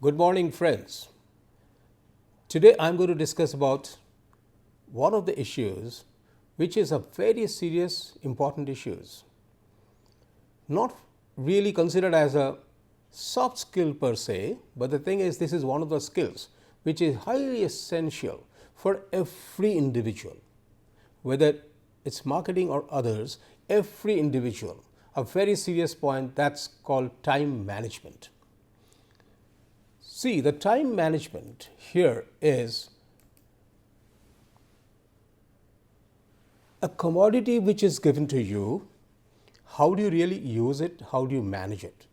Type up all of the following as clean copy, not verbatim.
Good morning, friends. Today I am going to discuss about one of the issues which is a very serious important issues, not really considered as a soft skill per se, but the thing is this is one of the skills which is highly essential for every individual, whether it's marketing or others, every individual. A very serious point that's called time management. See, the time management here is a commodity which is given to you. How do you really use it? How do you manage it?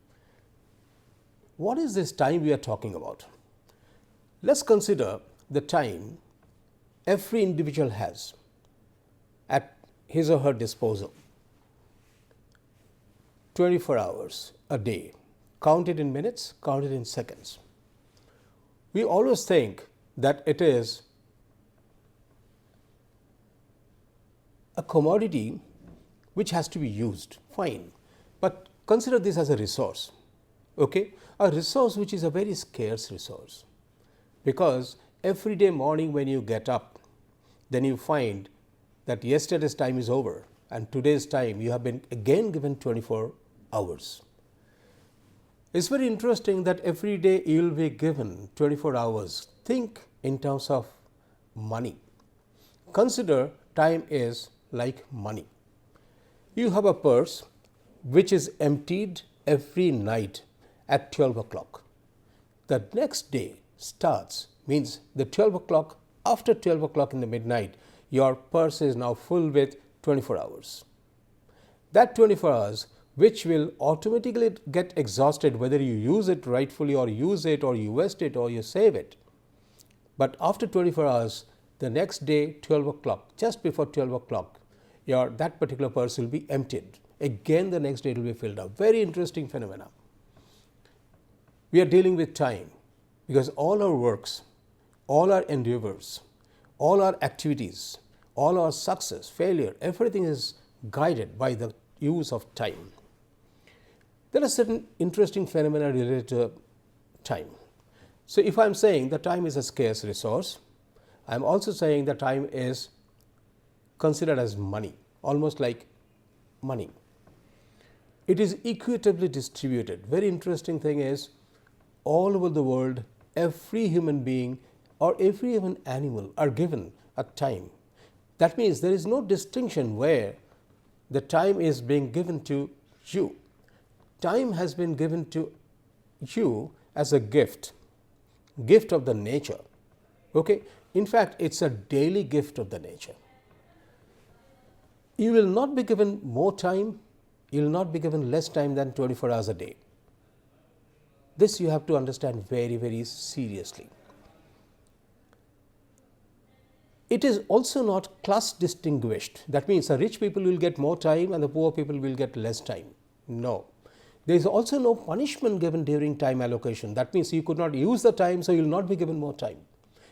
What is this time we are talking about? Let's consider the time every individual has at his or her disposal. 24 hours a day, counted in minutes, counted in seconds. We always think that it is a commodity which has to be used, fine, but consider this as a resource, okay? A resource which is a very scarce resource, because every day morning when you get up, then you find that yesterday's time is over and today's time you have been again given 24 hours. It's very interesting that every day you will be given 24 hours. Think in terms of money. Consider time is like money. You have a purse which is emptied every night at 12 o'clock. The next day starts, means the 12 o'clock, after 12 o'clock in the midnight, your purse is now full with 24 hours. That 24 hours which will automatically get exhausted whether you use it rightfully or use it or you waste it or you save it. But after 24 hours, the next day 12 o'clock, just before 12 o'clock, that particular purse will be emptied. Again the next day it will be filled up. Very interesting phenomena. We are dealing with time because all our works, all our endeavors, all our activities, all our success, failure, everything is guided by the use of time. There are certain interesting phenomena related to time. So, if I am saying that time is a scarce resource, I am also saying that time is considered as money, almost like money. It is equitably distributed. Very interesting thing is, all over the world, every human being or every human animal are given a time. That means there is no distinction where the time is being given to you. Time has been given to you as a gift of the nature. Okay? In fact, it's a daily gift of the nature. You will not be given more time, you will not be given less time than 24 hours a day. This you have to understand very, very seriously. It is also not class distinguished. That means the rich people will get more time and the poor people will get less time. No. There is also no punishment given during time allocation. That means you could not use the time, so you will not be given more time.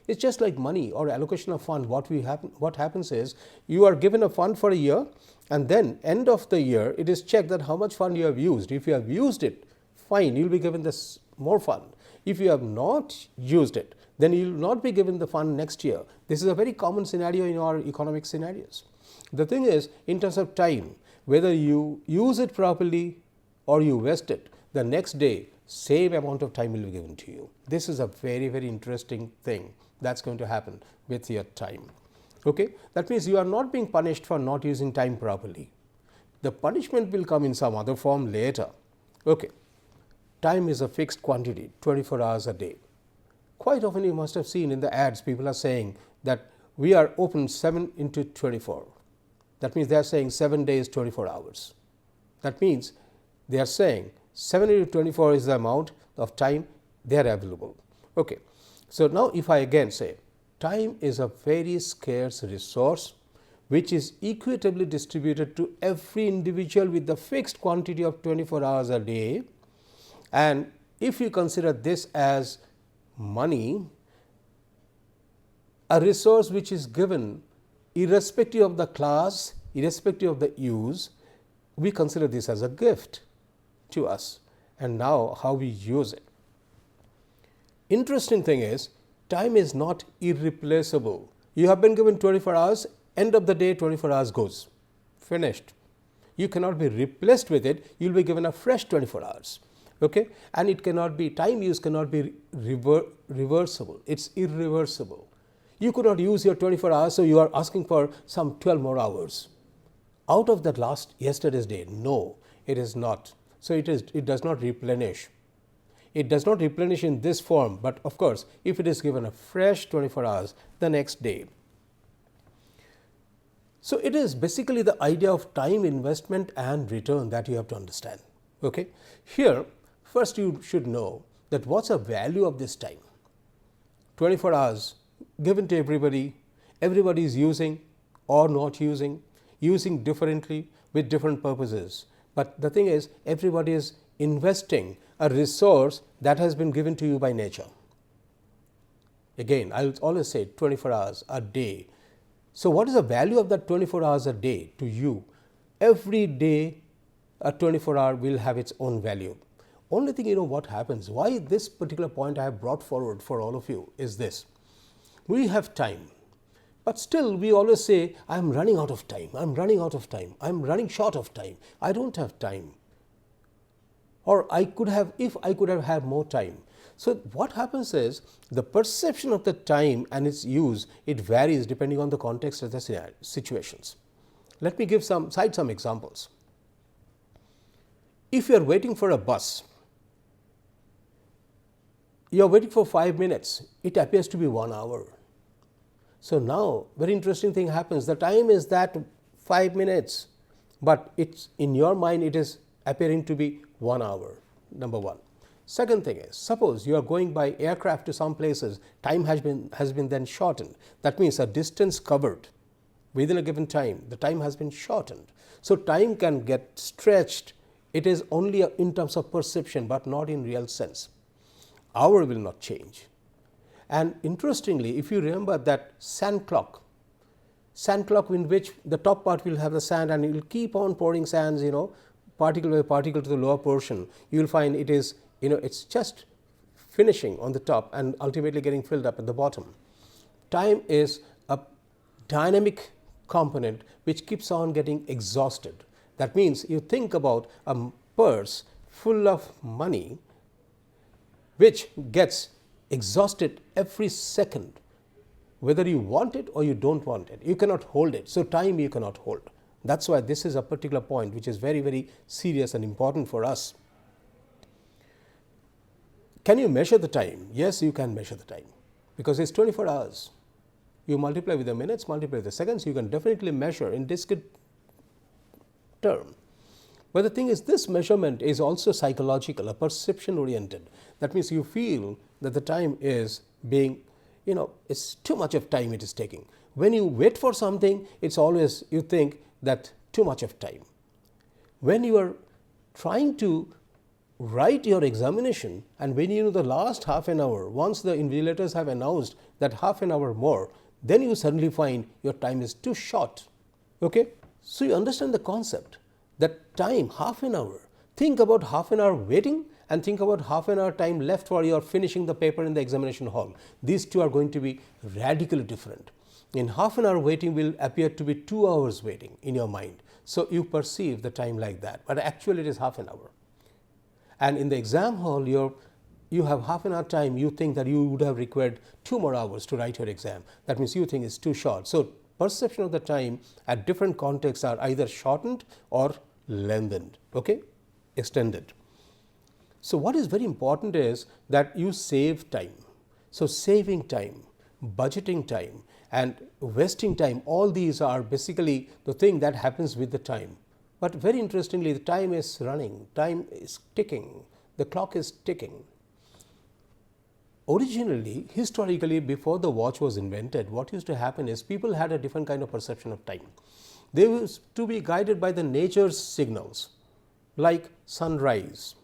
It's just like money or allocation of fund. What happens is you are given a fund for a year, and then end of the year it is checked that how much fund you have used. If you have used it, fine, you will be given this more fund. If you have not used it, then you will not be given the fund next year. This is a very common scenario in our economic scenarios. The thing is, in terms of time, whether you use it properly or you waste it, the next day same amount of time will be given to you. This is a very, very interesting thing that's going to happen with your time. Okay? That means you are not being punished for not using time properly. The punishment will come in some other form later. Okay. Time is a fixed quantity, 24 hours a day. Quite often you must have seen in the ads, people are saying that we are open 7 into 24. That means they are saying 7 days, 24 hours. That means they are saying 7 into 24 is the amount of time they are available. Okay. So, now if I again say time is a very scarce resource which is equitably distributed to every individual with the fixed quantity of 24 hours a day, and if you consider this as money, a resource which is given irrespective of the class, irrespective of the use, we consider this as a gift to us, and now how we use it. interesting thing is time is not irreplaceable. You have been given 24 hours, end of the day 24 hours goes, finished. You cannot be replaced with it, you will be given a fresh 24 hours. Okay? And it cannot be, time use cannot be reversible, it is irreversible. You could not use your 24 hours, so you are asking for some 12 more hours out of that yesterday's day. No, it is not. So it does not replenish. It does not replenish in this form, but of course, if it is given a fresh 24 hours the next day. So it is basically the idea of time investment and return that you have to understand. Okay? Here, first you should know that what's the value of this time. 24 hours given to everybody, everybody is using or not using differently with different purposes. But the thing is, everybody is investing a resource that has been given to you by nature. Again, I will always say 24 hours a day. So what is the value of that 24 hours a day to you? Every day a 24 hour will have its own value. Only thing, you know what happens, why this particular point I have brought forward for all of you is this. We have time, but still we always say, I am running out of time, I am running out of time, I am running short of time, I don't have time. Or I could have, if I could have had more time. So what happens is, the perception of the time and its use, it varies depending on the context of the situations. Let me cite some examples. If you are waiting for a bus, you are waiting for 5 minutes, it appears to be 1 hour. So now, very interesting thing happens, the time is that 5 minutes, but it's in your mind it is appearing to be 1 hour, number one. Second thing is, suppose you are going by aircraft to some places, time has been then shortened. That means a distance covered within a given time, the time has been shortened. So time can get stretched. It is only in terms of perception, but not in real sense. Hour will not change. And interestingly, if you remember that sand clock in which the top part will have the sand and it will keep on pouring sands, particle by particle to the lower portion, you will find it is, it's just finishing on the top and ultimately getting filled up at the bottom. Time is a dynamic component which keeps on getting exhausted. That means you think about a purse full of money which gets exhausted every second, whether you want it or you don't want it. You cannot hold it. So time you cannot hold. That's why this is a particular point which is very, very serious and important for us. Can you measure the time? Yes, you can measure the time, because it's 24 hours. You multiply with the minutes, multiply with the seconds, you can definitely measure in discrete term. But the thing is, this measurement is also psychological, a perception oriented. That means you feel that the time is being, it's too much of time it is taking. When you wait for something, it's always, you think that too much of time. When you are trying to write your examination, and when you know the last half an hour, once the invigilators have announced that half an hour more, then you suddenly find your time is too short. Okay? So you understand the concept that time, half an hour. Think about half an hour waiting and think about half an hour time left for your finishing the paper in the examination hall. These two are going to be radically different. In half an hour waiting will appear to be 2 hours waiting in your mind. So you perceive the time like that, but actually it is half an hour. And in the exam hall, you have half an hour time, you think that you would have required 2 more hours to write your exam. That means you think it's too short. So perception of the time at different contexts are either shortened or lengthened, okay, extended. So what is very important is that you save time. So saving time, budgeting time and wasting time, all these are basically the thing that happens with the time. But very interestingly, the time is running, time is ticking, the clock is ticking. Originally, historically, before the watch was invented, what used to happen is people had a different kind of perception of time. They used to be guided by the nature's signals, like sunrise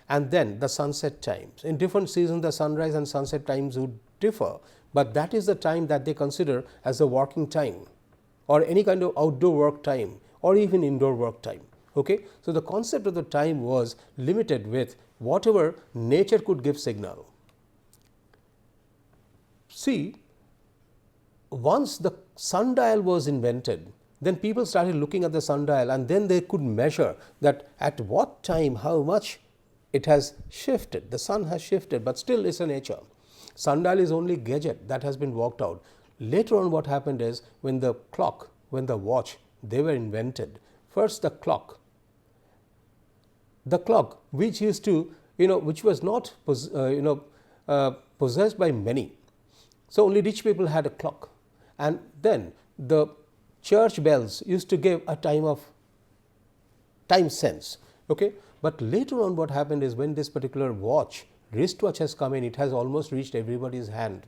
and then the sunset times. In different seasons, the sunrise and sunset times would differ, but that is the time that they consider as the working time or any kind of outdoor work time or even indoor work time. Okay? So the concept of the time was limited with whatever nature could give signal. See, once the sundial was invented, then people started looking at the sundial, and then they could measure that at what time, how much it has shifted. The sun has shifted, but still it's a nature. Sundial is only gadget that has been worked out. Later on, what happened is when the clock, when the watch, they were invented. First, the clock which used to, which was not possessed by many. So only rich people had a clock, and then the church bells used to give a time sense. Okay, but later on, what happened is when this particular wristwatch has come in, it has almost reached everybody's hand.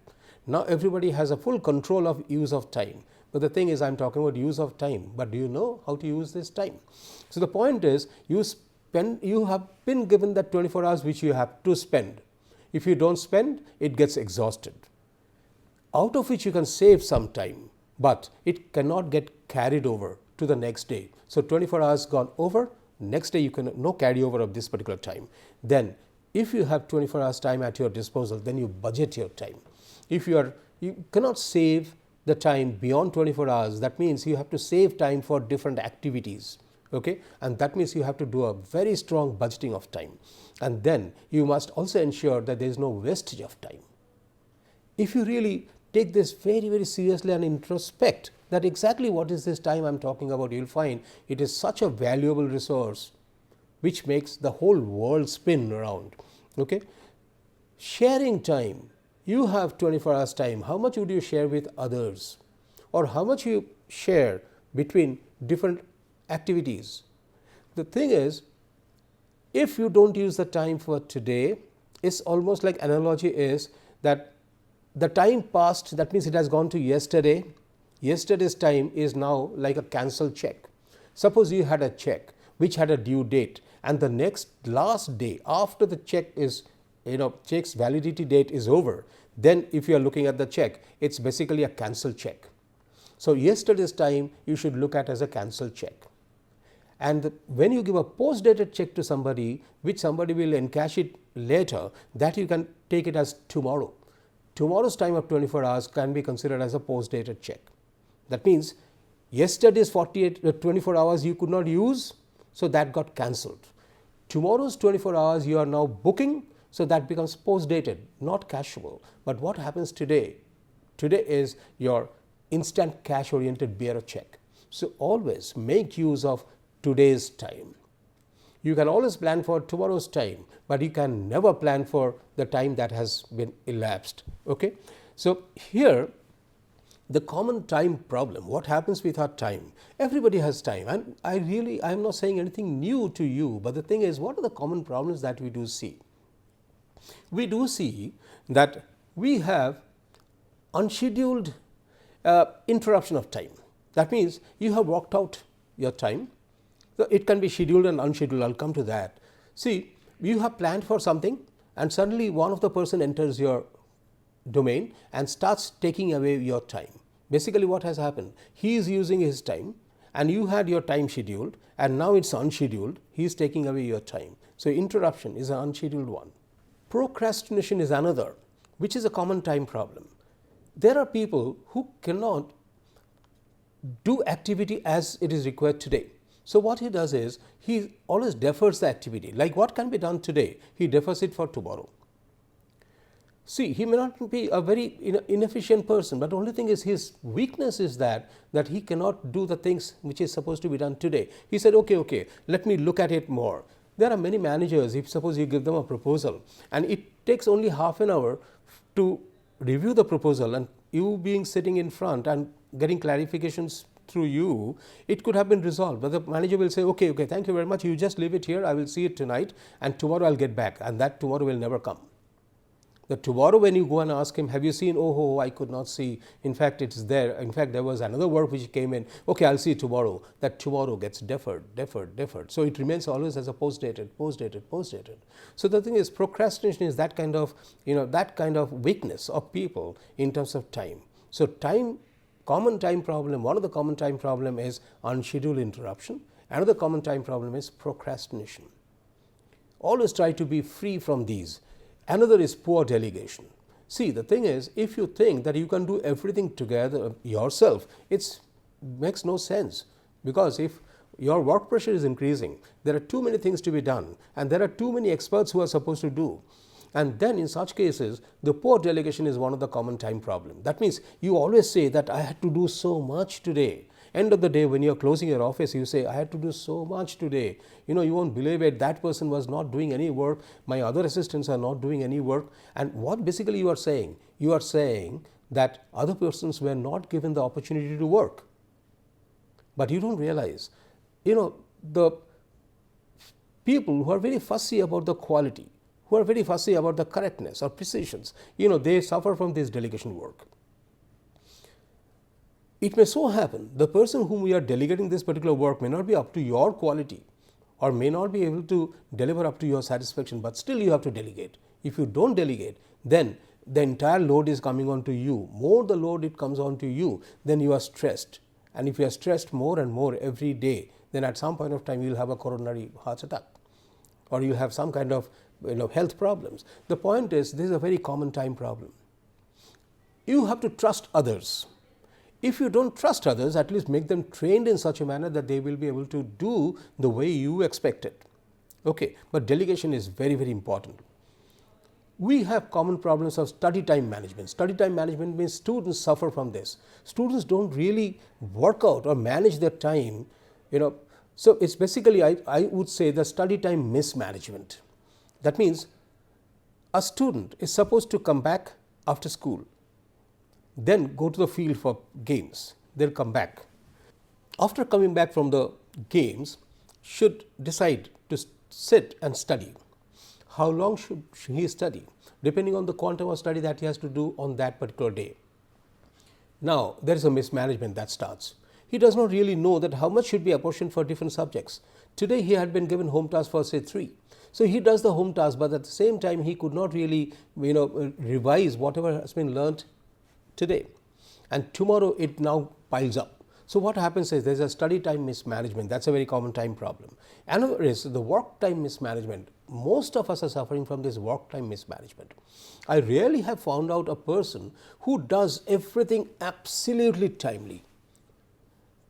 Now everybody has a full control of use of time. But the thing is, I am talking about use of time. But do you know how to use this time? So the point is, you have been given that 24 hours which you have to spend. If you don't spend, it gets exhausted, out of which you can save some time, but it cannot get carried over to the next day. So 24 hours gone over, next day you can no carryover of this particular time. Then if you have 24 hours time at your disposal, then you budget your time. If you cannot save the time beyond 24 hours, that means you have to save time for different activities. Okay, and that means you have to do a very strong budgeting of time, and then you must also ensure that there is no wastage of time. If you really take this very, very seriously and introspect that exactly what is this time I am talking about, you will find it is such a valuable resource which makes the whole world spin around. Okay, sharing time. You have 24 hours time. How much would you share with others, or how much you share between different activities? The thing is, if you don't use the time for today, it's almost like analogy is that the time passed, that means it has gone to yesterday. Yesterday's time is now like a cancelled check. Suppose you had a check which had a due date, and the last day after the check is, check's validity date is over, then if you are looking at the check, it's basically a cancelled check. So yesterday's time you should look at as a cancelled check. And when you give a post dated check to somebody, which somebody will encash it later, that you can take it as tomorrow. Tomorrow's time of 24 hours can be considered as a post dated check. That means yesterday's 24 hours you could not use, so that got cancelled. Tomorrow's 24 hours you are now booking, so that becomes post dated, not cashable. But what happens today? Today is your instant cash oriented bearer check. So always make use of today's time. You can always plan for tomorrow's time, but you can never plan for the time that has been elapsed. Okay? So here the common time problem, what happens with our time? Everybody has time, and I am not saying anything new to you, but the thing is, what are the common problems that we do see? We do see that we have unscheduled interruption of time. That means you have worked out your time. So it can be scheduled and unscheduled. I will come to that. See, you have planned for something, and suddenly one of the person enters your domain and starts taking away your time. Basically what has happened? He is using his time, and you had your time scheduled, and now it's unscheduled. He is taking away your time. So interruption is an unscheduled one. Procrastination is another, which is a common time problem. There are people who cannot do activity as it is required today. So what he does is, he always defers the activity. Like what can be done today, he defers it for tomorrow. See, he may not be a very inefficient person, but the only thing is his weakness is that he cannot do the things which is supposed to be done today. He said, okay, let me look at it more. There are many managers, if suppose you give them a proposal and it takes only half an hour to review the proposal, and you being sitting in front and getting clarifications through you, it could have been resolved. But the manager will say, okay, thank you very much, you just leave it here, I will see it tonight, and tomorrow I will get back, and that tomorrow will never come. The tomorrow when you go and ask him, have you seen? Oh, I could not see. In fact, it's there. In fact, there was another work which came in. Okay, I'll see tomorrow. That tomorrow gets deferred. So it remains always as a post dated. So the thing is, procrastination is that kind of, weakness of people in terms of time. So common time problem, one of the common time problem is unscheduled interruption. Another common time problem is procrastination. Always try to be free from these. Another is poor delegation. See, the thing is, if you think that you can do everything together yourself, it makes no sense, because if your work pressure is increasing, there are too many things to be done and there are too many experts who are supposed to do. And then in such cases, the poor delegation is one of the common time problem. That means you always say that I had to do so much today. End of the day, when you are closing your office, you say I had to do so much today. You won't believe it, that person was not doing any work, my other assistants are not doing any work. And what basically you are saying? You are saying that other persons were not given the opportunity to work. But you don't realize, the people who are very fussy about the quality, who are very fussy about the correctness or precisions, they suffer from this delegation work. It may so happen the person whom we are delegating this particular work may not be up to your quality or may not be able to deliver up to your satisfaction, but still you have to delegate. If you don't delegate, then the entire load is coming on to you. More the load it comes on to you, then you are stressed. And if you are stressed more and more every day, then at some point of time you will have a coronary heart attack or you will have some kind of health problems. The point is, this is a very common time problem. You have to trust others. If you don't trust others, at least make them trained in such a manner that they will be able to do the way you expect it. Okay, but delegation is very, very important. We have common problems of study time management. Study time management means students suffer from this. Students don't really work out or manage their time, So it's basically, I would say, the study time mismanagement. That means a student is supposed to come back after school, then go to the field for games, they'll come back. After coming back from the games, should decide to sit and study. How long should he study? Depending on the quantum of study that he has to do on that particular day. Now, there is a mismanagement that starts. He does not really know that how much should be apportioned for different subjects. Today he had been given home task for say 3. So he does the home task, but at the same time he could not really revise whatever has been learnt today. And tomorrow it now piles up. So what happens is there is a study time mismanagement. That's a very common time problem. Another is the work time mismanagement. Most of us are suffering from this work time mismanagement. I rarely have found out a person who does everything absolutely timely,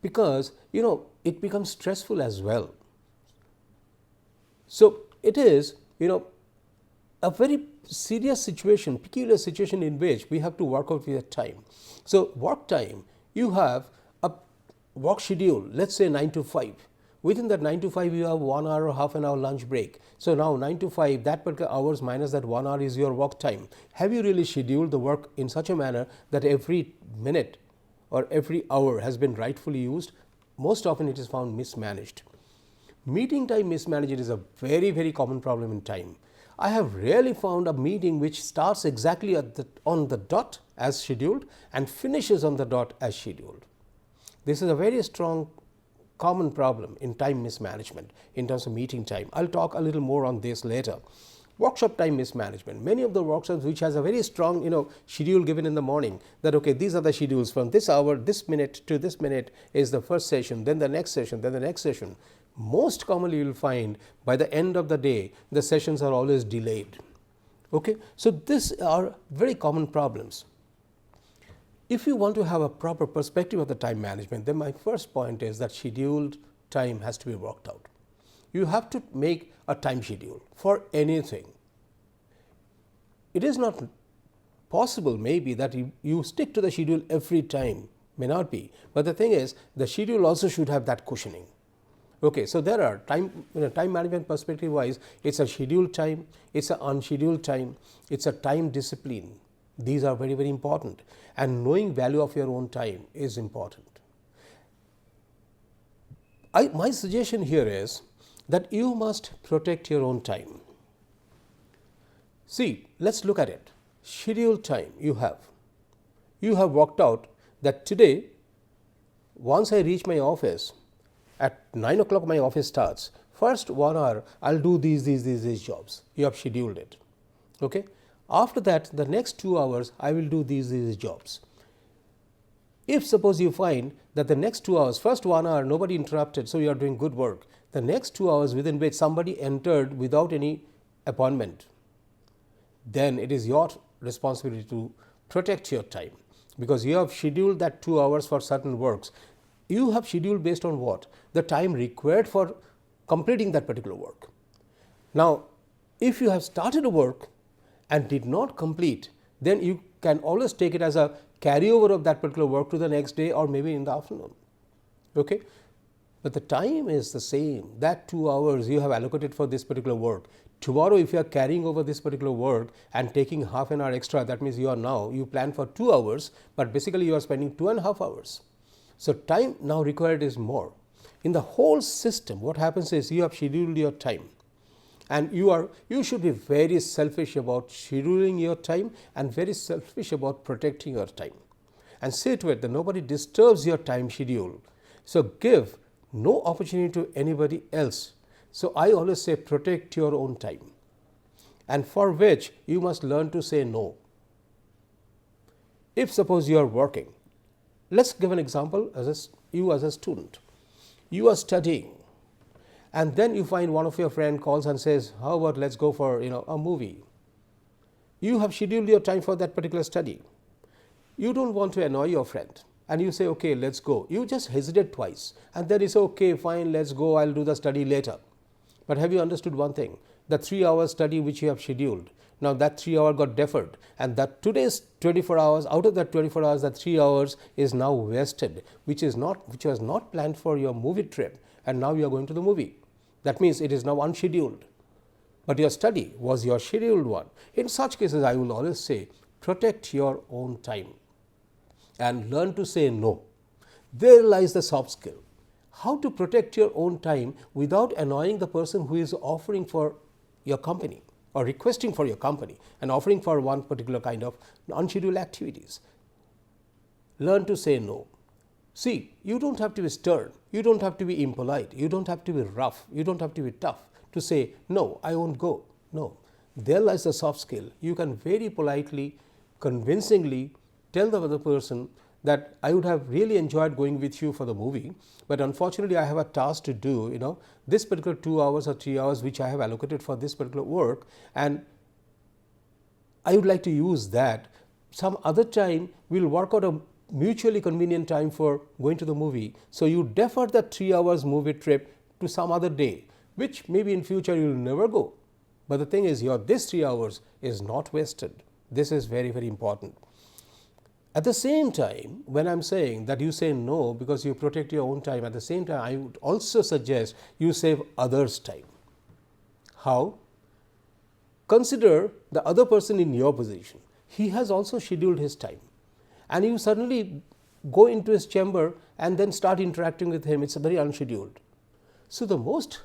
because it becomes stressful as well. So it is a very serious situation, peculiar situation in which we have to work out with time. So work time, you have a work schedule, let's say 9 to 5. Within that 9 to 5 you have 1 hour or half an hour lunch break. So now 9 to 5, that particular hours minus that 1 hour is your work time. Have you really scheduled the work in such a manner that every minute or every hour has been rightfully used? Most often it is found mismanaged. Meeting time mismanagement is a very, very common problem in time. I have rarely found a meeting which starts exactly on the dot as scheduled and finishes on the dot as scheduled. This is a very strong common problem in time mismanagement in terms of meeting time. I will talk a little more on this later. Workshop time mismanagement. Many of the workshops which has a very strong schedule given in the morning, that okay, these are the schedules from this hour, this minute to this minute is the first session, then the next session, then the next session. Most commonly you will find by the end of the day the sessions are always delayed. Okay, so these are very common problems. If you want to have a proper perspective of the time management, then my first point is that scheduled time has to be worked out. You have to make a time schedule for anything. It is not possible maybe that you stick to the schedule every time, may not be, but the thing is the schedule also should have that cushioning. Okay, so there are time management perspective wise, it's a scheduled time, it's an unscheduled time, it's a time discipline. These are very, very important, and knowing value of your own time is important. My suggestion here is that you must protect your own time. See, let's look at it. Scheduled time you have. You have worked out that today, once I reach my office, at 9 o'clock my office starts, first 1 hour I will do these jobs. You have scheduled it. Okay? After that, the next 2 hours I will do these jobs. If suppose you find that the next 2 hours, first 1 hour nobody interrupted, so you are doing good work. The next 2 hours within which somebody entered without any appointment, then it is your responsibility to protect your time, because you have scheduled that 2 hours for certain works. You have scheduled based on what? The time required for completing that particular work. Now, if you have started a work and did not complete, then you can always take it as a carryover of that particular work to the next day or maybe in the afternoon. Okay? But the time is the same. That 2 hours you have allocated for this particular work. Tomorrow, if you are carrying over this particular work and taking half an hour extra, that means you plan for 2 hours, but basically you are spending 2.5 hours. So, time now required is more. In the whole system, what happens is you have scheduled your time, and you should be very selfish about scheduling your time and very selfish about protecting your time, and see to it that nobody disturbs your time schedule. So, give no opportunity to anybody else. So, I always say protect your own time, and for which you must learn to say no. If suppose you are working, let us give an example. You as a student, you are studying, and then you find one of your friend calls and says, how about let us go for a movie. You have scheduled your time for that particular study. You don't want to annoy your friend, and you say, okay, let us go. You just hesitate twice, and then you say, okay, fine, let us go, I will do the study later. But have you understood one thing? The 3 hour study which you have scheduled, now that 3 hour got deferred, and that today's 24 hours, out of that 24 hours, that 3 hours is now wasted, which was not planned for your movie trip, and now you are going to the movie. That means it is now unscheduled, but your study was your scheduled one. In such cases, I will always say protect your own time and learn to say no. There lies the soft skill. How to protect your own time without annoying the person who is offering for your company or requesting for your company and offering for one particular kind of unscheduled activities. Learn to say no. See, you don't have to be stern, you don't have to be impolite, you don't have to be rough, you don't have to be tough to say, no, I won't go. No, there lies the soft skill. You can very politely, convincingly tell the other person that I would have really enjoyed going with you for the movie, but unfortunately I have a task to do, this particular 2 hours or 3 hours which I have allocated for this particular work, and I would like to use that. Some other time we will work out a mutually convenient time for going to the movie. So, you defer that 3 hours movie trip to some other day, which maybe in future you will never go. But the thing is, this 3 hours is not wasted. This is very, very important. At the same time, when I am saying that you say no because you protect your own time, at the same time I would also suggest you save others' time. How? Consider the other person in your position. He has also scheduled his time, and you suddenly go into his chamber and then start interacting with him. It is very unscheduled. So, the most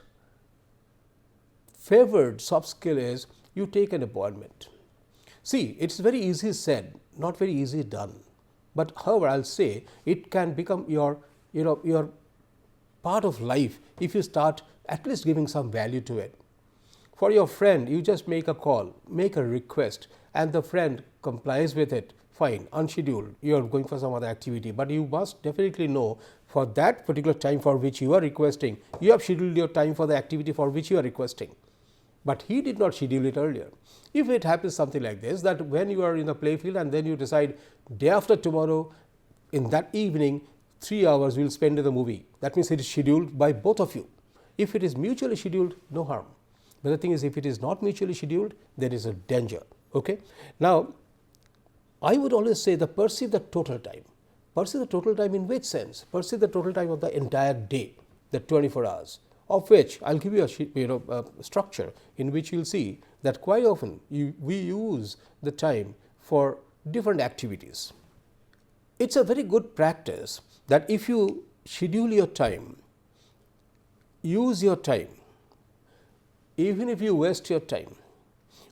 favored soft skill is you take an appointment. See, it is very easy said, not very easy done, but however I will say it can become your part of life if you start at least giving some value to it. For your friend, you just make a call, make a request, and the friend complies with it, fine, unscheduled, you are going for some other activity, but you must definitely know for that particular time for which you are requesting, you have scheduled your time for the activity for which you are requesting, but he did not schedule it earlier. If it happens something like this, that when you are in the playfield and then you decide day after tomorrow in that evening 3 hours we will spend in the movie, that means it is scheduled by both of you. If it is mutually scheduled, no harm, but the thing is, if it is not mutually scheduled, there is a danger. Okay? Now, I would always say that perceive the total time. Perceive the total time in which sense? Perceive the total time of the entire day, the 24 hours, of which I will give you a structure in which you will see that quite often we use the time for different activities. It is a very good practice that if you schedule your time, use your time, even if you waste your time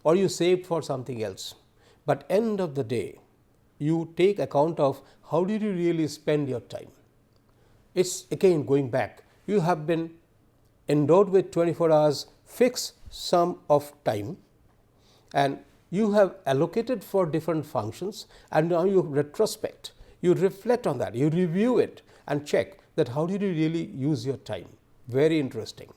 or you save for something else, but end of the day you take account of how did you really spend your time. It is again going back, you have been endowed with 24 hours fixed sum of time, and you have allocated for different functions, and now you retrospect, you reflect on that, you review it and check that how did you really use your time. Very interesting.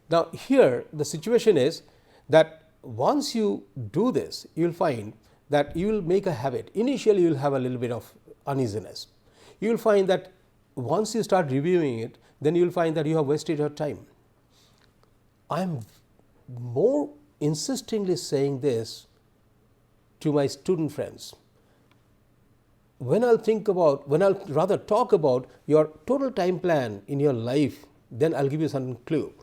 Now, here the situation is that once you do this, you will find that you will make a habit. Initially, you will have a little bit of uneasiness. You will find that once you start reviewing it, then you will find that you have wasted your time. I am more insistingly saying this to my student friends. When I'll rather talk about your total time plan in your life, then I'll give you some clue.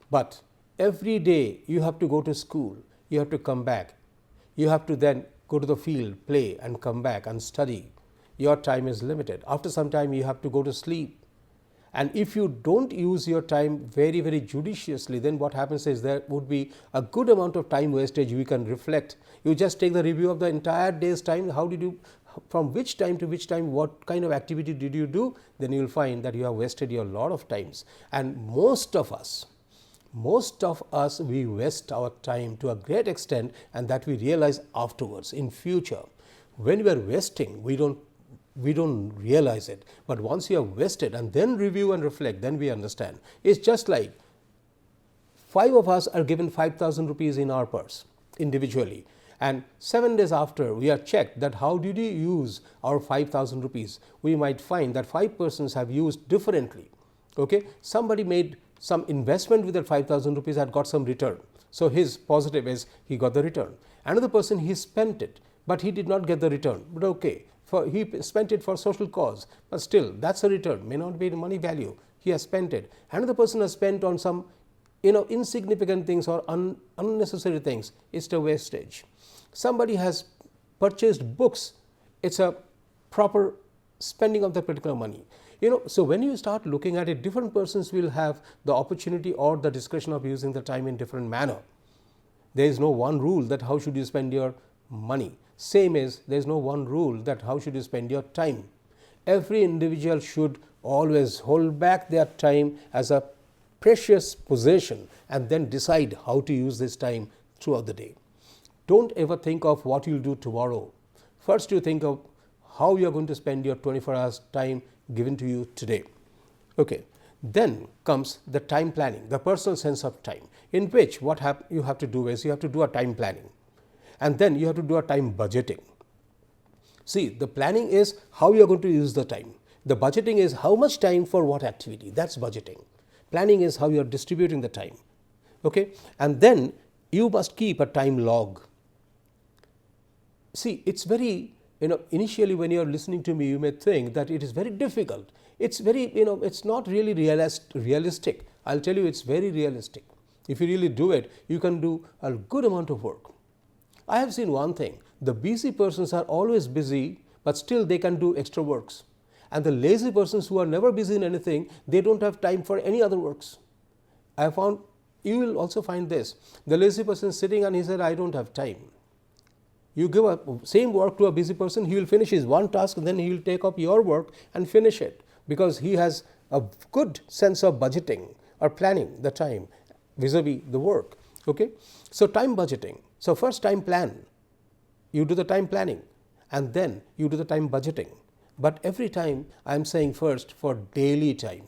But every day you have to go to school, you have to come back, you have to then go to the field, play and come back and study. Your time is limited. After some time you have to go to sleep. And if you don't use your time very, very judiciously, then what happens is there would be a good amount of time wastage. You can reflect. You just take the review of the entire day's time. How did you, from which time to which time, what kind of activity did you do? Then you will find that you have wasted your lot of times. And most of us, we waste our time to a great extent, and that we realize afterwards in future. When we are wasting, we don't realize it, but once you have wasted and then review and reflect, then we understand. It's just like 5 of us are given 5,000 rupees in our purse individually, and 7 days after we are checked that how did you use our 5,000 rupees. We might find that 5 persons have used differently. Okay, somebody made some investment with that 5,000 rupees and got some return. So his positive is he got the return. Another person, he spent it, but he did not get the return. But okay, he spent it for social cause, but still that's a return, may not be the money value. He has spent it. Another person has spent on some insignificant things or unnecessary things. It's the wastage. Somebody has purchased books. It's a proper spending of the particular money. So when you start looking at it, different persons will have the opportunity or the discretion of using the time in different manner. There is no one rule that how should you spend your money. Same as there is no one rule that how should you spend your time. Every individual should always hold back their time as a precious possession and then decide how to use this time throughout the day. Don't ever think of what you will do tomorrow. First you think of how you are going to spend your 24 hours time given to you today. Okay. Then comes the time planning, the personal sense of time, in which what you have to do is you have to do a time planning. And then you have to do a time budgeting. See, the planning is how you are going to use the time. The budgeting is how much time for what activity. That's budgeting. Planning is how you are distributing the time. Okay? And then you must keep a time log. See, it's very, initially when you are listening to me, you may think that it is very difficult. It's very, it's not really realistic. I'll tell you, it's very realistic. If you really do it, you can do a good amount of work. I have seen one thing, the busy persons are always busy, but still they can do extra works. And the lazy persons who are never busy in anything, they don't have time for any other works. I found, you will also find this, the lazy person is sitting and he said, I don't have time. You give a same work to a busy person, he will finish his one task and then he will take up your work and finish it, because he has a good sense of budgeting or planning the time vis-a-vis the work. Okay? So time budgeting. So first time plan, you do the time planning and then you do the time budgeting. But every time I am saying first for daily time,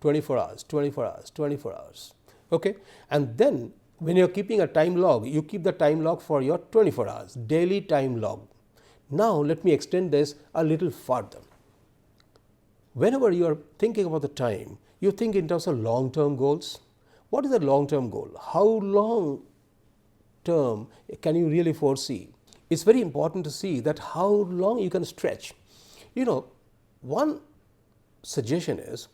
24 hours, 24 hours, 24 hours. Okay? And then when you are keeping a time log, you keep the time log for your 24 hours, daily time log. Now let me extend this a little further. Whenever you are thinking about the time, you think in terms of long-term goals. What is the long-term goal? How long term can you really foresee? It's very important to see that how long you can stretch. One suggestion is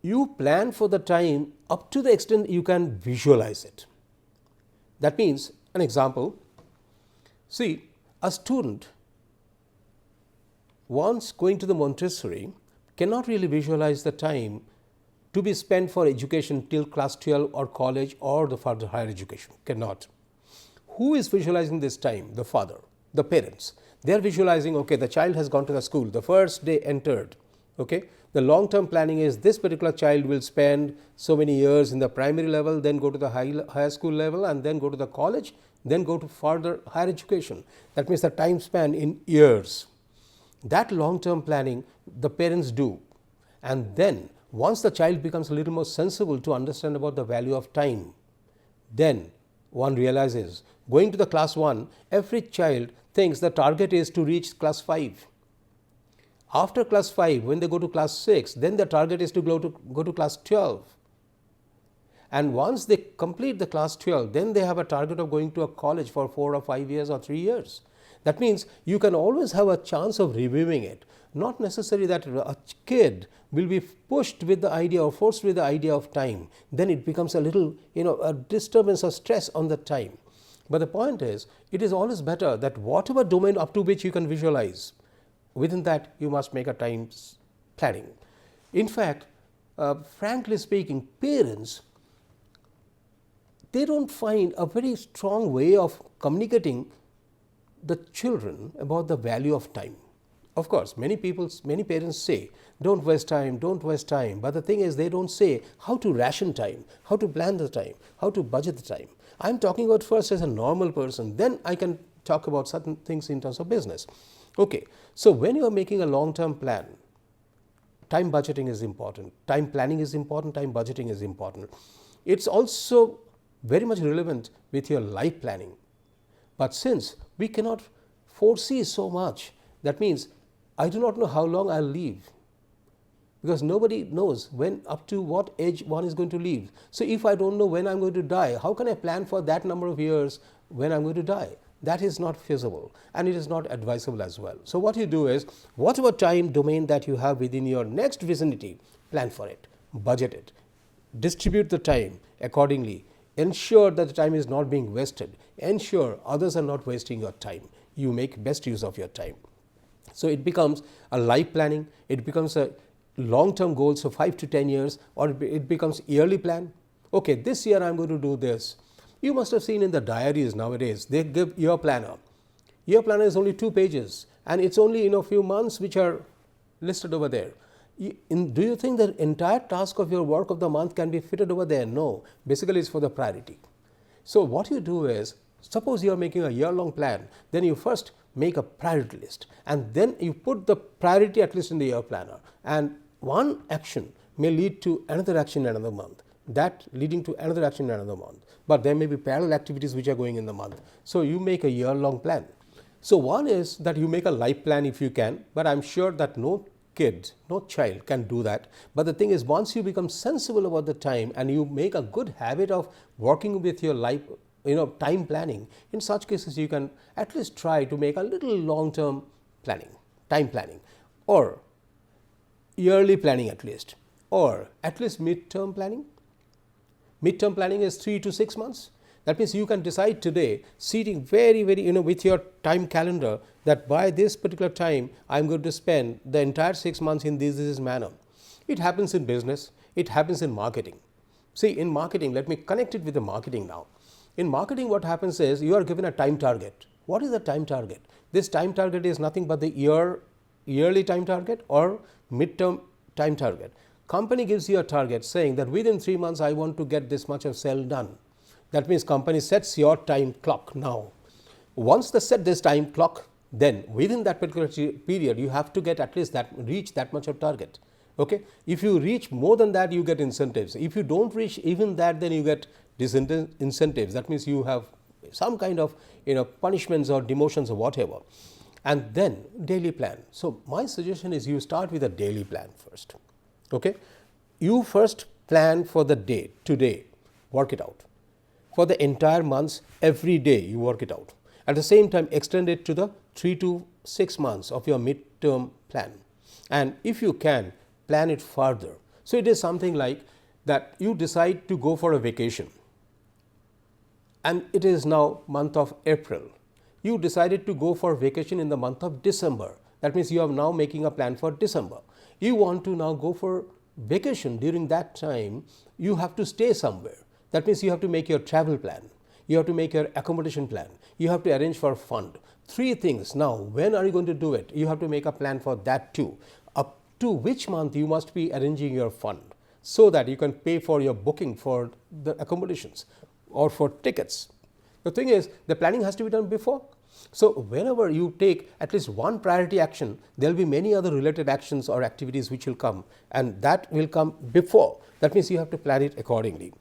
you plan for the time up to the extent you can visualize it. That means, an example, see, a student once going to the Montessori cannot really visualize the time to be spent for education till class 12 or college or the further higher education, cannot. Who is visualizing this time? The father, the parents. They are visualizing, okay, the child has gone to the school, the first day entered. Okay? The long-term planning is this particular child will spend so many years in the primary level, then go to the higher school level and then go to the college, then go to further higher education. That means the time span in years. That long-term planning the parents do. And then once the child becomes a little more sensible to understand about the value of time, then one realizes going to the class 1, every child thinks the target is to reach class 5. After class 5, when they go to class 6, then the target is to go to class 12. And once they complete the class 12, then they have a target of going to a college for 4 or 5 years or 3 years. That means you can always have a chance of reviewing it. Not necessarily that a kid will be pushed with the idea or forced with the idea of time. Then it becomes a little, a disturbance or stress on the time. But the point is, it is always better that whatever domain up to which you can visualize, within that you must make a time planning. In fact, frankly speaking, parents, they don't find a very strong way of communicating the children about the value of time. Of course, many parents say, don't waste time, don't waste time. But the thing is, they don't say how to ration time, how to plan the time, how to budget the time. I'm talking about first as a normal person, then I can talk about certain things in terms of business. Okay, so when you are making a long-term plan, time budgeting is important, time planning is important, time budgeting is important. It's also very much relevant with your life planning. But since we cannot foresee so much, that means I do not know how long I'll live, because nobody knows when, up to what age one is going to live. So if I don't know when I'm going to die, how can I plan for that number of years when I'm going to die? That is not feasible, and it is not advisable as well. So what you do is, whatever time domain that you have within your next vicinity, plan for it, budget it, distribute the time accordingly, ensure that the time is not being wasted, ensure others are not wasting your time. You make best use of your time. So it becomes a life planning, it becomes a long-term goal, so 5 to 10 years, or it becomes yearly plan. Okay, this year I'm going to do this. You must have seen in the diaries nowadays, they give year planner. Year planner is only 2 pages, and it's only a few months which are listed over there. Do you think the entire task of your work of the month can be fitted over there? No, basically it's for the priority. So what you do is, suppose you are making a year-long plan, then you first make a priority list, and then you put the priority at least in the year planner, and one action may lead to another action in another month, that leading to another action in another month, but there may be parallel activities which are going in the month. So you make a year-long plan. So one is that you make a life plan if you can, but I'm sure that no kid, no child can do that. But the thing is, once you become sensible about the time and you make a good habit of working with your life, time planning, in such cases you can at least try to make a little long-term planning, time planning, or yearly planning at least, or at least mid-term planning. Mid-term planning is 3 to 6 months. That means you can decide today, sitting very, with your time calendar, that by this particular time I'm going to spend the entire 6 months in this manner. It happens in business, it happens in marketing. See, in marketing, let me connect it with the marketing now. In marketing, what happens is you are given a time target. What is the time target? This time target is nothing but the yearly time target or mid-term time target. Company gives you a target saying that within 3 months I want to get this much of sale done. That means company sets your time clock now. Once they set this time clock, then within that particular period you have to get at least reach that much of target. Okay, if you reach more than that, you get incentives. If you don't reach even that, then you get disincentives. That means you have some kind of punishments or demotions or whatever. And then daily plan. So my suggestion is you start with a daily plan first. Okay, you first plan for the day, today, work it out. For the entire months, every day you work it out. At the same time, extend it to the 3 to 6 months of your mid-term plan. And if you can, plan it further. So it is something like that you decide to go for a vacation, and it is now month of April. You decided to go for vacation in the month of December. That means you are now making a plan for December. You want to now go for vacation. During that time, you have to stay somewhere. That means you have to make your travel plan, you have to make your accommodation plan, you have to arrange for fund. 3 things. Now, when are you going to do it? You have to make a plan for that too. Up to which month you must be arranging your fund so that you can pay for your booking for the accommodations or for tickets. The thing is, the planning has to be done before. So whenever you take at least one priority action, there will be many other related actions or activities which will come, and that will come before. That means you have to plan it accordingly.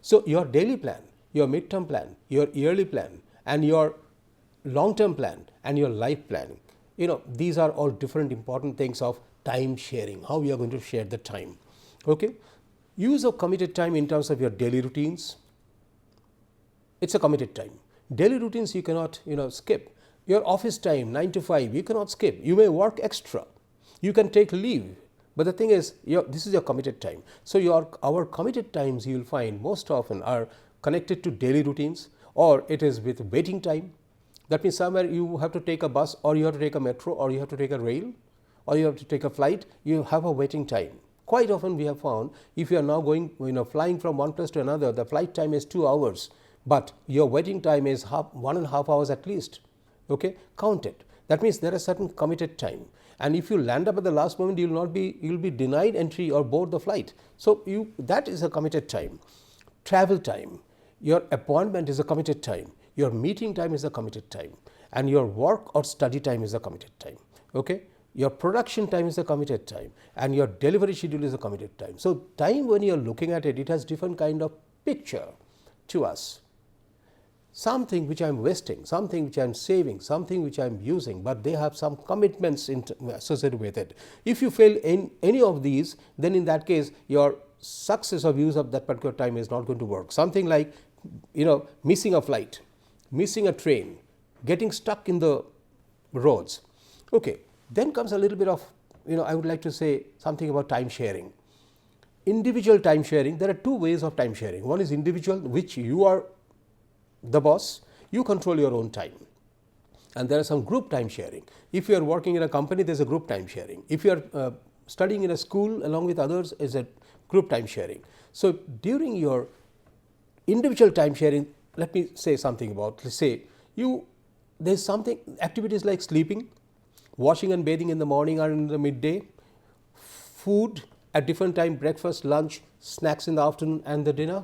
So your daily plan, your midterm plan, your yearly plan, and your long-term plan and your life planning. These are all different important things of time sharing, how we are going to share the time. Okay. Use of committed time in terms of your daily routines. It's a committed time. Daily routines you cannot skip. Your office time 9 to 5 you cannot skip. You may work extra. You can take leave. But the thing is, this is your committed time. So our committed times you will find most often are connected to daily routines, or it is with waiting time. That means somewhere you have to take a bus, or you have to take a metro, or you have to take a rail, or you have to take a flight. You have a waiting time. Quite often we have found, if you are now going flying from one place to another, the flight time is 2 hours, but your waiting time is 1.5 hours at least. Okay, count it. That means there is certain committed time. And if you land up at the last moment, you will be denied entry or board the flight. So that is a committed time. Travel time, your appointment is a committed time. Your meeting time is a committed time, and your work or study time is a committed time. Okay, your production time is a committed time, and your delivery schedule is a committed time. So time, when you are looking at it, it has different kind of picture to us. Something which I am wasting, something which I am saving, something which I am using, but they have some commitments associated with it. If you fail in any of these, then in that case your success of use of that particular time is not going to work. Something like missing a flight, missing a train, getting stuck in the roads. Okay, then comes a little bit of I would like to say something about time sharing. Individual time sharing, there are two ways of time sharing. One is individual, which you are the boss, you control your own time, and there are some group time sharing. If you are working in a company, there is a group time sharing. If you are studying in a school along with others, is a group time sharing. So during your individual time sharing, let me say something about, let's say there is something, activities like sleeping, washing and bathing in the morning or in the midday, food at different time, breakfast, lunch, snacks in the afternoon and the dinner.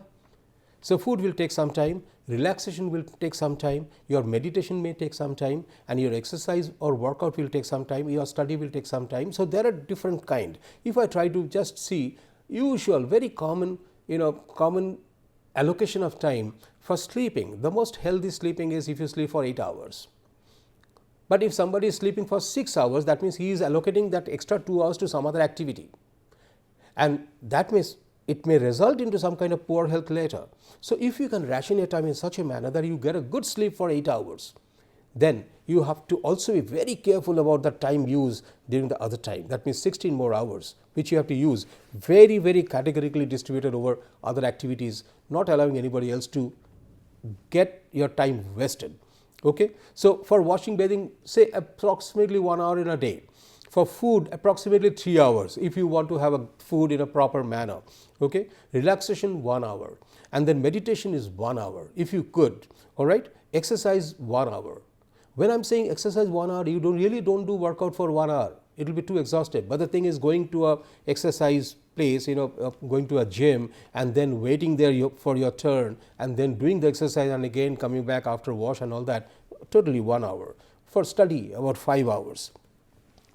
So food will take some time, relaxation will take some time, your meditation may take some time, and your exercise or workout will take some time, your study will take some time. So there are different kind. If I try to just see usual, very common, common allocation of time for sleeping, the most healthy sleeping is if you sleep for 8 hours. But if somebody is sleeping for 6 hours, that means he is allocating that extra 2 hours to some other activity, and that means it may result into some kind of poor health later. So if you can ration your time in such a manner that you get a good sleep for 8 hours, then you have to also be very careful about the time used during the other time. That means 16 more hours, which you have to use very, very categorically distributed over other activities, not allowing anybody else to get your time wasted. Okay. So for washing, bathing, say approximately 1 hour in a day. For food, approximately 3 hours if you want to have a food in a proper manner. Okay. Relaxation 1 hour, and then meditation is 1 hour if you could. All right. Exercise 1 hour. When I am saying exercise 1 hour, you really don't do workout for 1 hour. It will be too exhausted. But the thing is, going to a exercise place, going to a gym and then waiting there for your turn and then doing the exercise and again coming back after wash and all that, totally 1 hour. For study, about 5 hours.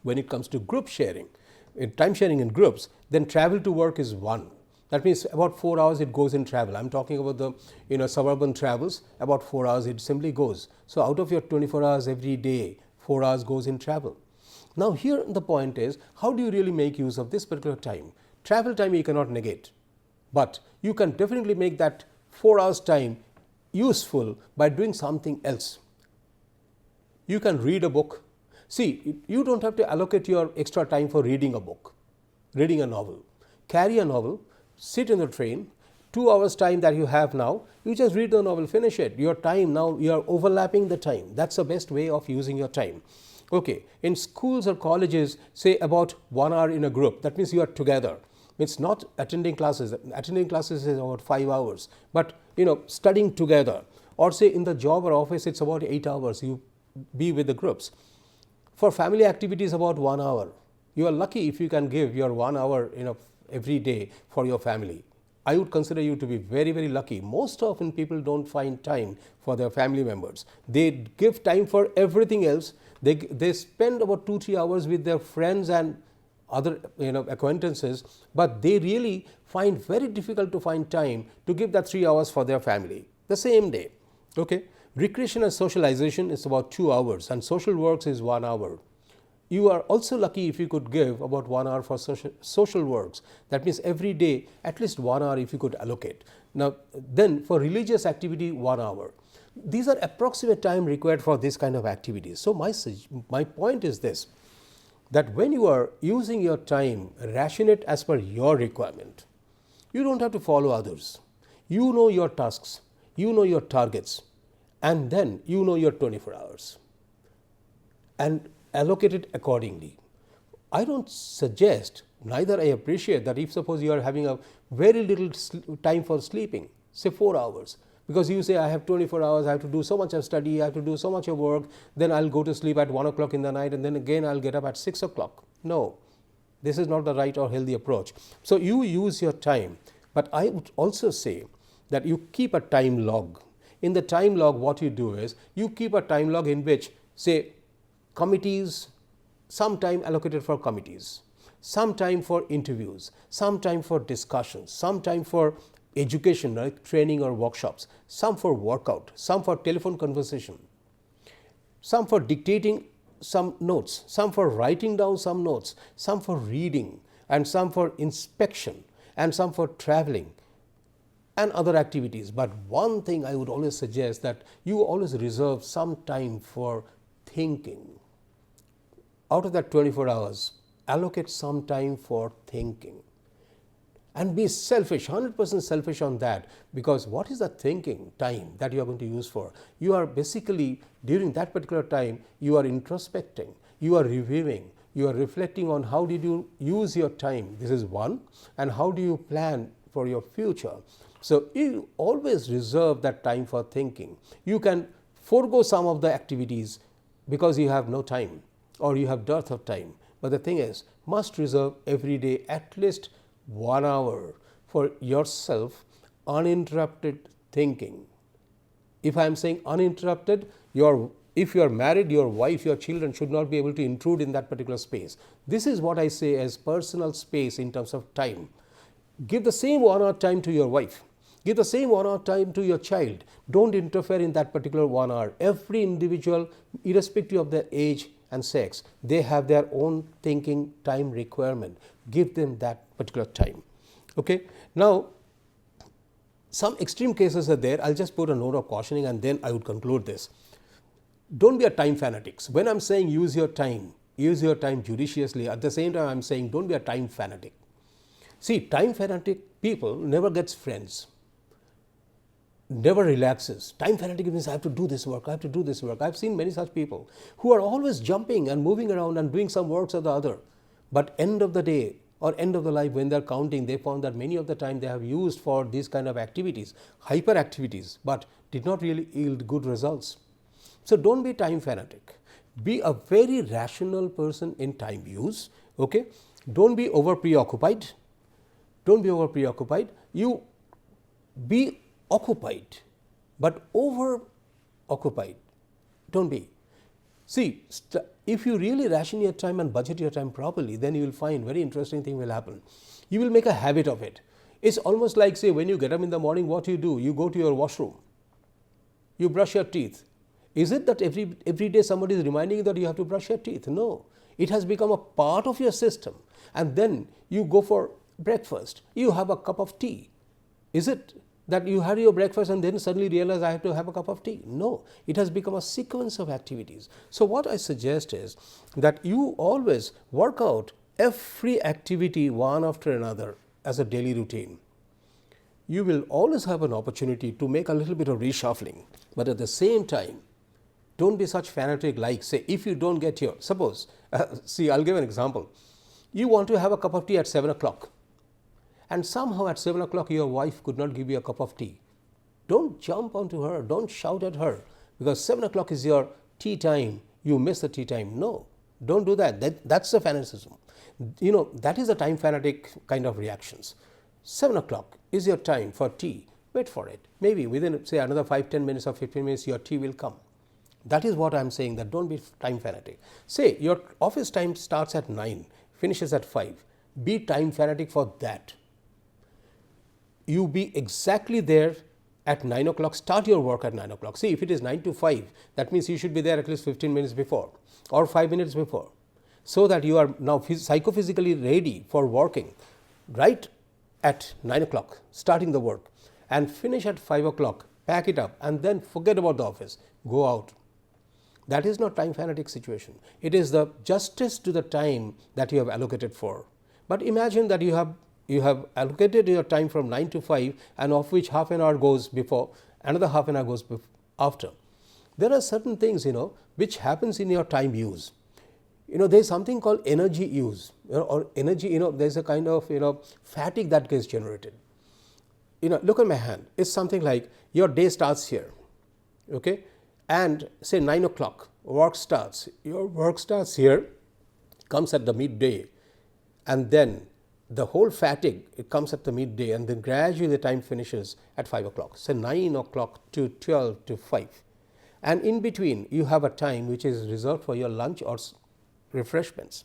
When it comes to group sharing, time sharing in groups, then travel to work is 1. That means about 4 hours it goes in travel. I am talking about the suburban travels, about 4 hours it simply goes. So out of your 24 hours every day, 4 hours goes in travel. Now here the point is, how do you really make use of this particular time? Travel time you cannot negate, but you can definitely make that 4 hours time useful by doing something else. You can read a book. See, you don't have to allocate your extra time for reading a book, reading a novel. Carry a novel, sit in the train, 2 hours time that you have now, you just read the novel, finish it. Your time now, you are overlapping the time. That's the best way of using your time. Okay. In schools or colleges, say about 1 hour in a group, that means you are together. It's not attending classes. Attending classes is about 5 hours, but studying together. Or say in the job or office, it's about 8 hours you be with the groups. For family activities, about 1 hour. You are lucky if you can give your 1 hour every day for your family. I would consider you to be very, very lucky. Most often people don't find time for their family members. They give time for everything else. They spend about 2-3 hours with their friends and other acquaintances, but they really find very difficult to find time to give that 3 hours for their family. the same day. Okay. Recreation and socialization is about 2 hours and social works is 1 hour. You are also lucky if you could give about 1 hour for social works. That means every day at least 1 hour if you could allocate. Now then for religious activity 1 hour. These are approximate time required for this kind of activities. So my point is this, that when you are using your time, ration it as per your requirement. You don't have to follow others. You know your tasks, you know your targets, and then you know your 24 hours and allocate it accordingly. I don't suggest, neither I appreciate that if suppose you are having a very little time for sleeping, say 4 hours, because you say I have 24 hours, I have to do so much of study, I have to do so much of work, then I'll go to sleep at 1 o'clock in the night and then again I'll get up at 6 o'clock. No, this is not the right or healthy approach. So you use your time, but I would also say that you keep a time log. In the time log, what you do is you keep a time log in which, say, committees, some time allocated for committees, some time for interviews, some time for discussions, some time for education like training or workshops, some for workout, some for telephone conversation, some for dictating some notes, some for writing down some notes, some for reading, and some for inspection, and some for traveling and other activities. But one thing I would always suggest, that you always reserve some time for thinking. Out of that 24 hours, allocate some time for thinking and be selfish, 100% selfish on that, because what is the thinking time that you are going to use for? You are basically, during that particular time, you are introspecting, you are reviewing, you are reflecting on how did you use your time, this is one, and how do you plan for your future. So you always reserve that time for thinking. You can forego some of the activities because you have no time or you have dearth of time. But the thing is, must reserve every day at least 1 hour for yourself, uninterrupted thinking. If I am saying uninterrupted, if you are married, your wife, your children should not be able to intrude in that particular space. This is what I say as personal space in terms of time. Give the same 1 hour time to your wife. Give the same 1 hour time to your child. Don't interfere in that particular 1 hour. Every individual, irrespective of their age and sex, they have their own thinking time requirement. Give them that particular time. Okay. Now, some extreme cases are there. I'll just put a note of cautioning and then I would conclude this. Don't be a time fanatics. When I'm saying use your time judiciously, at the same time I'm saying don't be a time fanatic. See, time fanatic people never gets friends, never relaxes. Time fanatic means I have to do this work, I have to do this work. I've seen many such people who are always jumping and moving around and doing some works or the other. But end of the day or end of the life, when they're counting, they found that many of the time they have used for these kind of activities, hyper activities, but did not really yield good results. So don't be time fanatic. Be a very rational person in time use. Okay. Don't be over preoccupied. Don't be over preoccupied. You be occupied, but over occupied don't be. See, if you really ration your time and budget your time properly, then you will find very interesting thing will happen. You will make a habit of it. It's almost like, say, when you get up in the morning, what you do? You go to your washroom, you brush your teeth. Is it that every day somebody is reminding you that you have to brush your teeth? No, it has become a part of your system. And then you go for breakfast, you have a cup of tea. Is it that you had your breakfast and then suddenly realize I have to have a cup of tea? No, it has become a sequence of activities. So what I suggest is that you always work out every activity one after another as a daily routine. You will always have an opportunity to make a little bit of reshuffling, but at the same time, don't be such fanatic like, say, if you don't get your, suppose, see, I'll give an example. You want to have a cup of tea at 7 o'clock. And somehow at 7 o'clock your wife could not give you a cup of tea. Don't jump onto her, don't shout at her, because 7 o'clock is your tea time, you miss the tea time. No, don't do that. That's the fanaticism. You know, that is a time fanatic kind of reactions. 7 o'clock is your time for tea, wait for it. Maybe within, say, another 5-10 minutes or 15 minutes your tea will come. That is what I am saying, that don't be time fanatic. Say your office time starts at 9, finishes at 5. Be time fanatic for that. You be exactly there at 9 o'clock, start your work at 9 o'clock. See, if it is 9 to 5, that means you should be there at least 15 minutes before or 5 minutes before, so that you are now psychophysically ready for working right at 9 o'clock, starting the work, and finish at 5 o'clock, pack it up, and then forget about the office, go out. That is not time fanatic situation. It is the justice to the time that you have allocated for. But imagine that you have allocated your time from 9 to 5, and of which half an hour goes before, another half an hour goes after. There are certain things, which happens in your time use. There is something called energy use, or energy, there is a kind of, fatigue that gets generated. Look at my hand. It's something like your day starts here, okay, and say 9 o'clock, work starts. Your work starts here, comes at the midday, and then the whole fatigue, it comes at the midday, and then gradually the time finishes at 5 o'clock. Say 9 o'clock to 12 to 5. And in between, you have a time which is reserved for your lunch or refreshments.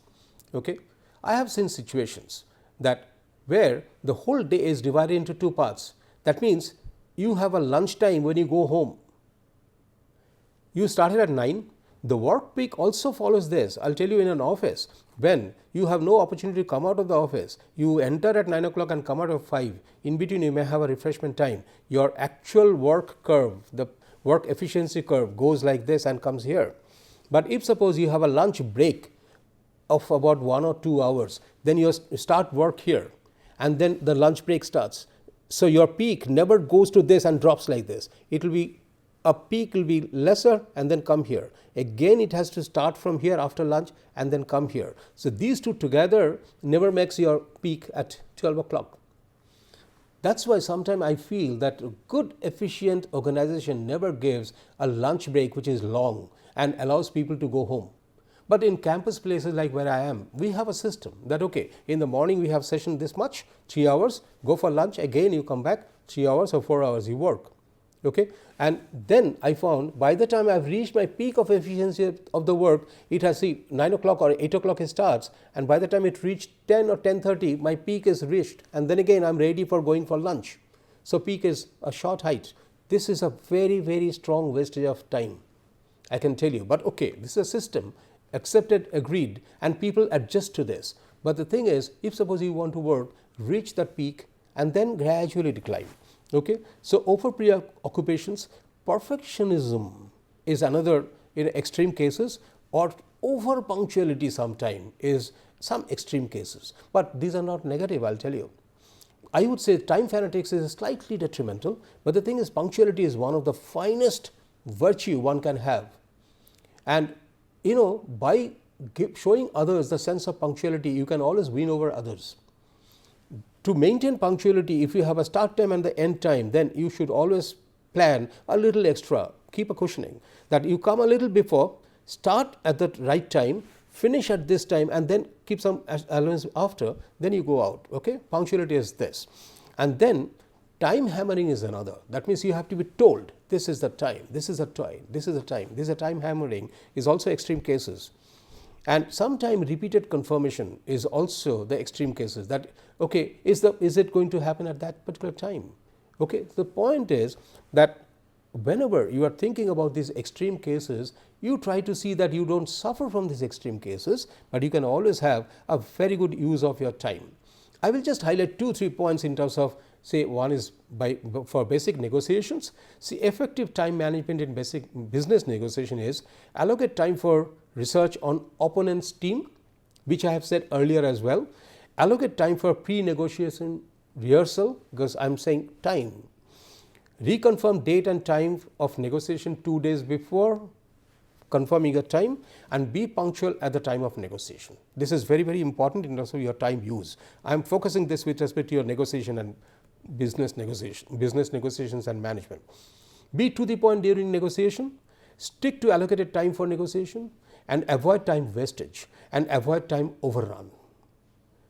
Okay, I have seen situations that where the whole day is divided into two parts. That means you have a lunch time when you go home. You started at 9. The work peak also follows this. I'll tell you, in an office, when you have no opportunity to come out of the office, you enter at 9 o'clock and come out at 5. In between, you may have a refreshment time. Your actual work curve, the work efficiency curve, goes like this and comes here. But if suppose you have a lunch break of about 1 or 2 hours, then you start work here, and then the lunch break starts. So your peak never goes to this and drops like this. It will be, a peak will be lesser and then come here. Again, it has to start from here after lunch and then come here. So these two together never makes your peak at 12 o'clock. That's why sometimes I feel that a good efficient organization never gives a lunch break which is long and allows people to go home. But in campus places like where I am, we have a system that, okay, in the morning we have session this much, 3 hours, go for lunch, again you come back, 3 hours or 4 hours you work. Okay, and then I found by the time I have reached my peak of efficiency of the work, it has, 9 o'clock or 8 o'clock it starts, and by the time it reached 10 or 10:30, my peak is reached, and then again I am ready for going for lunch. So peak is a short height. This is a very, very strong wastage of time, I can tell you. But okay, this is a system, accepted, agreed, and people adjust to this. But the thing is, if suppose you want to work, reach that peak and then gradually decline. Okay, so over preoccupations, perfectionism is another in extreme cases, or over punctuality sometime is some extreme cases. But these are not negative, I'll tell you. I would say time fanatics is slightly detrimental, but the thing is, punctuality is one of the finest virtue one can have. And by showing others the sense of punctuality, you can always win over others. To maintain punctuality, if you have a start time and the end time, then you should always plan a little extra, keep a cushioning, that you come a little before, start at the right time, finish at this time, and then keep some allowance after, then you go out. Okay, punctuality is this. And then time hammering is another. That means you have to be told, this is the time, this is the time, this is the time. This is a time hammering is also extreme cases. And sometime repeated confirmation is also the extreme cases, that okay, is it going to happen at that particular time? Okay, the point is that whenever you are thinking about these extreme cases, you try to see that you don't suffer from these extreme cases, but you can always have a very good use of your time. I will just highlight 2-3 points in terms of, say, one is for basic negotiations. See, effective time management in basic business negotiation is allocate time for research on opponent's team, which I have said earlier as well. Allocate time for pre-negotiation rehearsal, because I am saying time. Reconfirm date and time of negotiation 2 days before confirming a time, and be punctual at the time of negotiation. This is very, very important in terms of your time use. I am focusing this with respect to your negotiation and business negotiations and management. Be to the point during negotiation, stick to allocated time for negotiation, and avoid time wastage and avoid time overrun.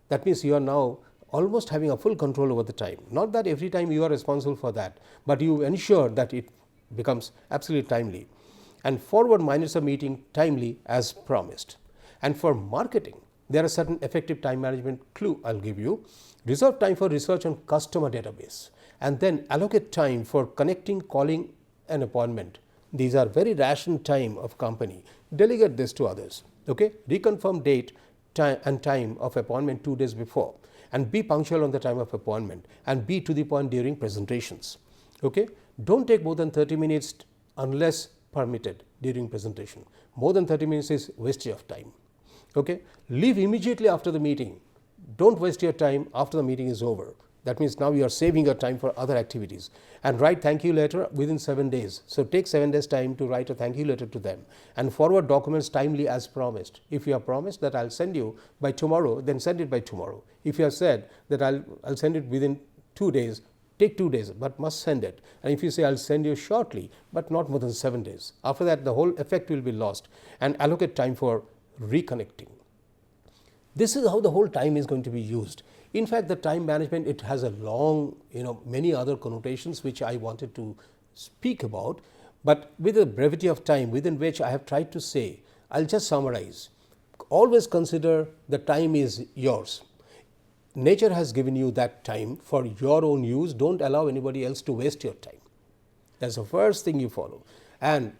That means you are now almost having a full control over the time. Not that every time you are responsible for that, but you ensure that it becomes absolutely timely. And forward minutes of meeting timely as promised. And for marketing, there are certain effective time management clue I'll give you. Reserve time for research on customer database and then allocate time for connecting, calling an appointment. These are very ration time of company. Delegate this to others. Okay? Reconfirm date and time of appointment 2 days before, and be punctual on the time of appointment, and be to the point during presentations. Okay? Don't take more than 30 minutes unless permitted during presentation. More than 30 minutes is wastage of time. Okay? Leave immediately after the meeting. Don't waste your time after the meeting is over. That means now you are saving your time for other activities. And write thank you letter within 7 days. So take 7 days time to write a thank you letter to them, and forward documents timely as promised. If you have promised that I'll send you by tomorrow, then send it by tomorrow. If you have said that I'll send it within 2 days, take 2 days, but must send it. And if you say I'll send you shortly, but not more than 7 days, after that the whole effect will be lost. And allocate time for reconnecting. This is how the whole time is going to be used. In fact, the time management, it has a long, many other connotations which I wanted to speak about, but with the brevity of time within which I have tried to say, I'll just summarize. Always consider the time is yours. Nature has given you that time for your own use. Don't allow anybody else to waste your time. That's the first thing you follow. And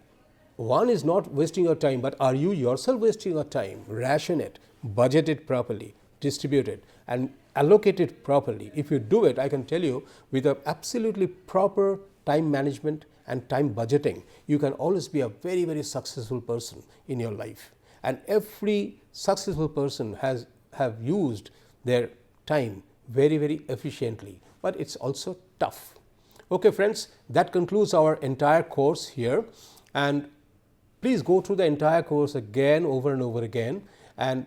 one is not wasting your time, but are you yourself wasting your time? Ration it, budget it properly, distribute it, and allocate it properly. If you do it, I can tell you, with a absolutely proper time management and time budgeting, you can always be a very, very successful person in your life. And every successful person have used their time very, very efficiently, but it's also tough. Okay friends, that concludes our entire course here, and please go through the entire course again, over and over again, and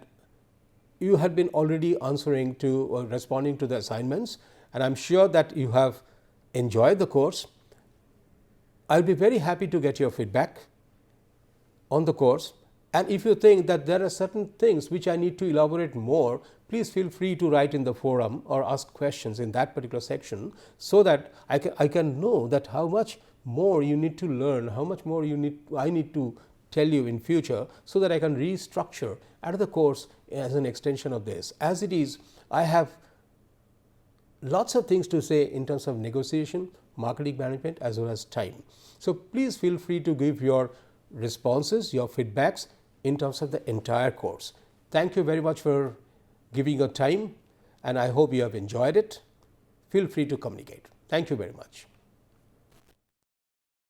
you have been already answering to or responding to the assignments, and I'm sure that you have enjoyed the course. I'll be very happy to get your feedback on the course, and if you think that there are certain things which I need to elaborate more, please feel free to write in the forum or ask questions in that particular section, so that I can know that how much more you need to learn, how much more I need to tell you in future, so that I can restructure another course as an extension of this. As it is, I have lots of things to say in terms of negotiation, marketing management, as well as time. So please feel free to give your responses, your feedbacks in terms of the entire course. Thank you very much for giving your time, and I hope you have enjoyed it. Feel free to communicate. Thank you very much.